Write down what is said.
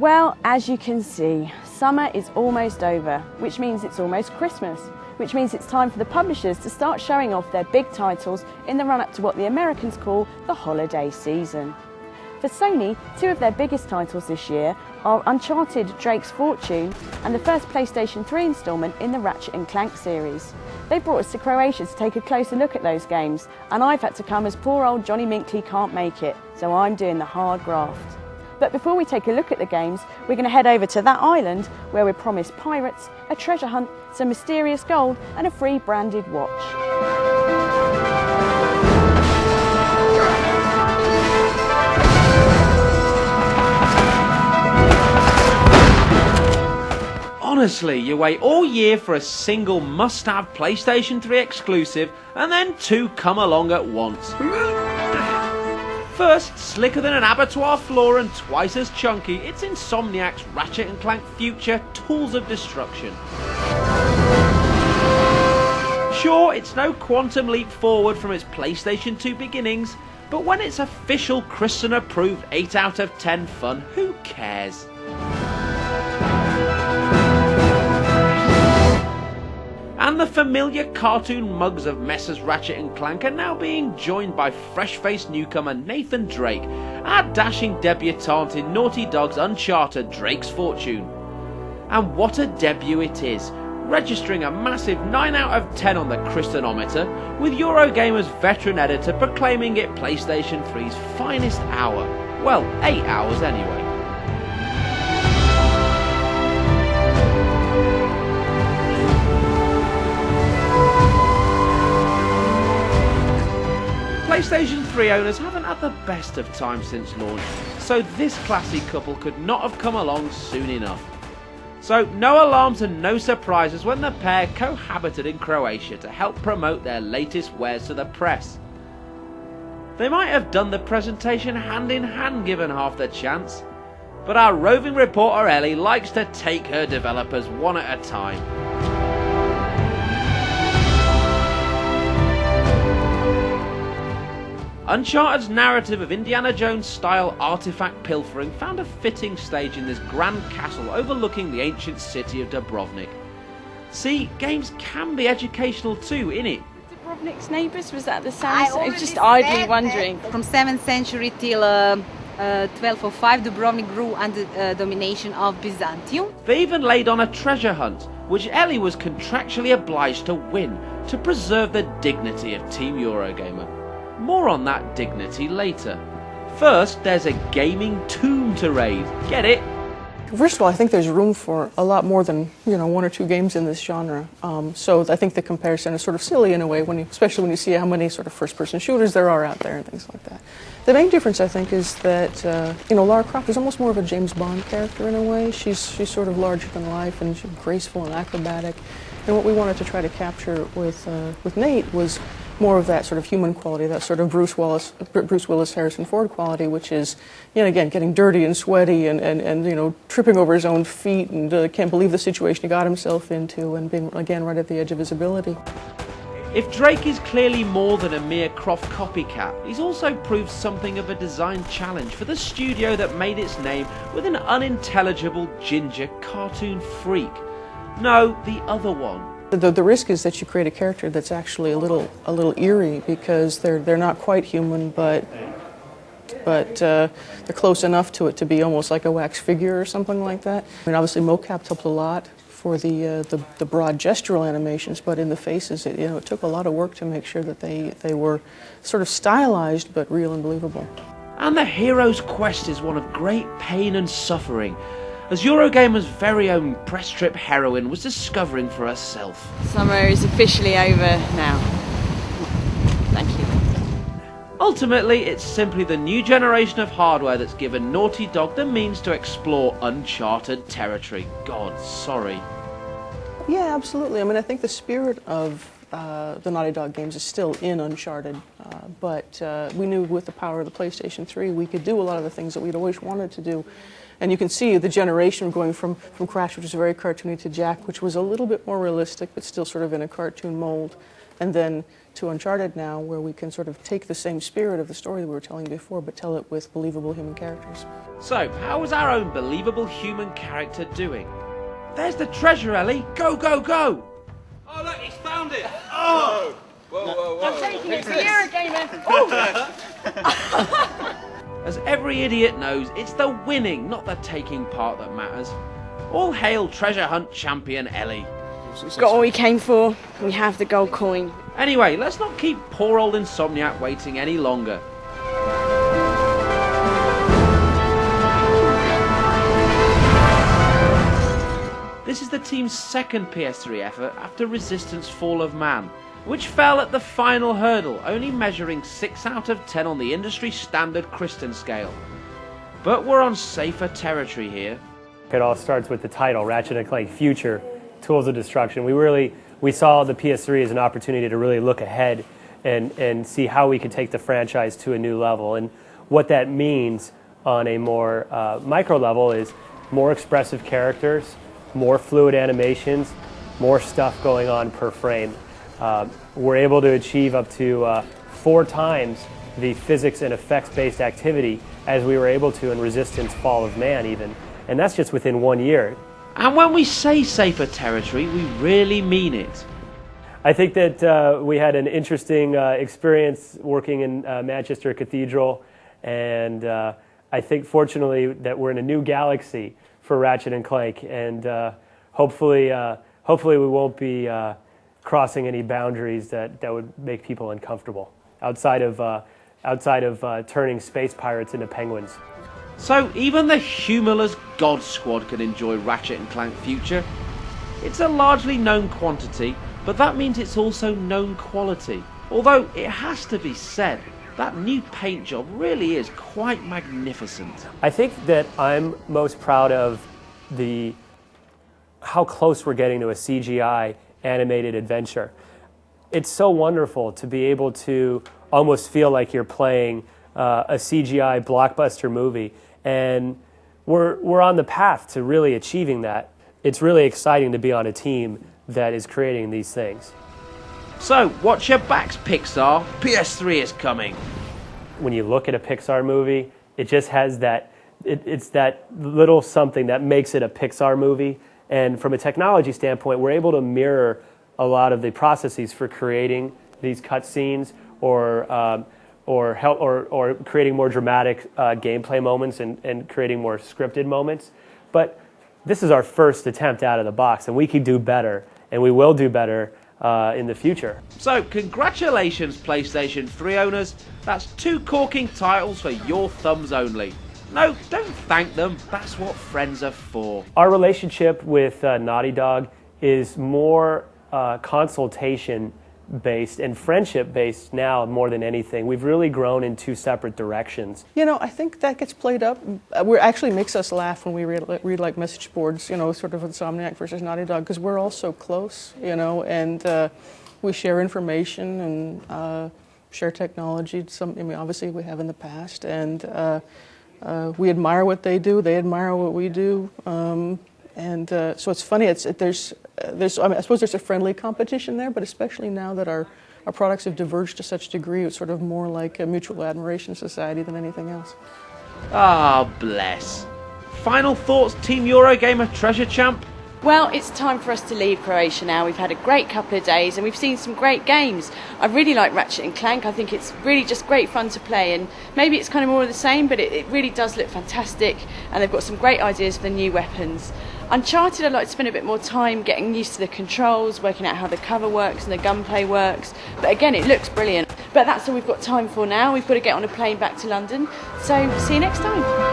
Well, as you can see, summer is almost over, which means it's almost Christmas, which means it's time for the publishers to start showing off their big titles in the run-up to what the Americans call the holiday season. For Sony, two of their biggest titles this year are Uncharted Drake's Fortune and the first PlayStation 3 instalment in the Ratchet and Clank series. They brought us to Croatia to take a closer look at those games, and I've had to come as poor old Johnny Minkley can't make it, so I'm doing the hard graft. But before we take a look at the games, we're going to head over to that island where we're promised pirates, a treasure hunt, some mysterious gold and a free branded watch. Honestly, you wait all year for a single must-have PlayStation 3 exclusive and then two come along at once. First, slicker than an abattoir floor and twice as chunky, it's Insomniac's Ratchet and Clank Future Tools of Destruction. Sure, it's no quantum leap forward from its PlayStation 2 beginnings, but when it's official Christian-approved 8 out of 10 fun, who cares? And the familiar cartoon mugs of Messrs Ratchet and Clank are now being joined by fresh-faced newcomer Nathan Drake, our dashing debutante in Naughty Dog's Uncharted Drake's Fortune. And what a debut it is, registering a massive 9 out of 10 on the Christianometer, with Eurogamer's veteran editor proclaiming it PlayStation 3's finest hour. Well, 8 hours anyway. PlayStation 3 owners haven't had the best of times since launch, so this classy couple could not have come along soon enough. So no alarms and no surprises when the pair cohabited in Croatia to help promote their latest wares to the press. They might have done the presentation hand in hand given half the chance, but our roving reporter Ellie likes to take her developers one at a time. Uncharted's narrative of Indiana Jones-style artifact pilfering found a fitting stage in this grand castle overlooking the ancient city of Dubrovnik. See, games can be educational too, innit? Dubrovnik's neighbours, was that the sound? I was just idly wondering. From 7th century till 1205, Dubrovnik grew under domination of Byzantium. They even laid on a treasure hunt, which Ellie was contractually obliged to win to preserve the dignity of Team Eurogamer. More on that dignity later. First, there's a gaming tomb to raid. Get it? First of all, I think there's room for a lot more than, one or two games in this genre. So I think the comparison is sort of silly in a way, especially when you see how many sort of first-person shooters there are out there and things like that. The main difference, I think, is that, Lara Croft is almost more of a James Bond character in a way. She's sort of larger than life and she's graceful and acrobatic. And what we wanted to try to capture with Nate was more of that sort of human quality, that sort of Bruce Willis, Harrison Ford quality, which is, again, getting dirty and sweaty and tripping over his own feet and can't believe the situation he got himself into and being, again, right at the edge of his ability. If Drake is clearly more than a mere Croft copycat, he's also proved something of a design challenge for the studio that made its name with an unintelligible ginger cartoon freak. No, the other one. The risk is that you create a character that's actually a little eerie because they're not quite human, but they're close enough to it to be almost like a wax figure or something like that. I mean, obviously mocap helped a lot for the broad gestural animations, but in the faces, it took a lot of work to make sure that they were sort of stylized but real and believable. And the hero's quest is one of great pain and suffering, as Eurogamer's very own press trip heroine was discovering for herself. Summer is officially over now. Thank you. Ultimately, it's simply the new generation of hardware that's given Naughty Dog the means to explore uncharted territory. God, sorry. Yeah, absolutely. I mean, I think the spirit of the Naughty Dog games is still in Uncharted, but we knew with the power of the PlayStation 3 we could do a lot of the things that we'd always wanted to do. And you can see the generation going from Crash, which was very cartoony, to Jack, which was a little bit more realistic, but still sort of in a cartoon mold. and then to Uncharted now, where we can sort of take the same spirit of the story that we were telling before, but tell it with believable human characters. So, how is our own believable human character doing? There's the treasure, Ellie! Go, go, go! Oh look, he's found it! Oh! Whoa, whoa, whoa. I'm taking it to Eurogamer! As every idiot knows, it's the winning, not the taking part that matters. All hail treasure hunt champion Ellie. Got what we came for. We have the gold coin. Anyway, let's not keep poor old Insomniac waiting any longer. This is the team's second PS3 effort after Resistance Fall of Man, which fell at the final hurdle, only measuring 6 out of 10 on the industry standard Kristen scale. But we're on safer territory here. It all starts with the title, Ratchet & Clank Future, Tools of Destruction. We saw the PS3 as an opportunity to really look ahead and see how we could take the franchise to a new level. And what that means on a more micro level is more expressive characters, more fluid animations, more stuff going on per frame. We're able to achieve up to 4 times the physics and effects-based activity as we were able to in Resistance Fall of Man even. And that's just within 1 year. And when we say safer territory, we really mean it. I think that we had an interesting experience working in Manchester Cathedral, and I think fortunately that we're in a new galaxy for Ratchet & Clank, and hopefully we won't be crossing any boundaries that would make people uncomfortable outside of turning space pirates into penguins. So even the humorless God Squad can enjoy Ratchet & Clank Future. It's a largely known quantity, but that means it's also known quality. Although it has to be said, that new paint job really is quite magnificent. I think that I'm most proud of how close we're getting to a CGI animated adventure. It's so wonderful to be able to almost feel like you're playing a CGI blockbuster movie, and we're on the path to really achieving that. It's really exciting to be on a team that is creating these things. So, watch your backs, Pixar. PS3 is coming. When you look at a Pixar movie, it just has that, it's that little something that makes it a Pixar movie. And from a technology standpoint, we're able to mirror a lot of the processes for creating these cutscenes or creating more dramatic gameplay moments and creating more scripted moments. But this is our first attempt out of the box, and we can do better, and we will do better in the future. So, congratulations, PlayStation 3 owners. That's 2 corking titles for your thumbs only. No, don't thank them. That's what friends are for. Our relationship with Naughty Dog is more consultation-based and friendship-based now more than anything. We've really grown in 2 separate directions. You know, I think that gets played up. It actually makes us laugh when we read like message boards, you know, sort of Insomniac versus Naughty Dog, because we're all so close, you know, and we share information and share technology. I mean, obviously we have in the past, and we admire what they do. They admire what we do, so it's funny. I suppose there's a friendly competition there, but especially now that our products have diverged to such a degree, it's sort of more like a mutual admiration society than anything else. Ah, bless. Final thoughts, Team Eurogamer Treasure Champ? Well, it's time for us to leave Croatia now. We've had a great couple of days and we've seen some great games. I really like Ratchet & Clank. I think it's really just great fun to play, and maybe it's kind of more of the same, but it really does look fantastic, and they've got some great ideas for the new weapons. Uncharted, I'd like to spend a bit more time getting used to the controls, working out how the cover works and the gunplay works. But again, it looks brilliant. But that's all we've got time for now. We've got to get on a plane back to London. So see you next time.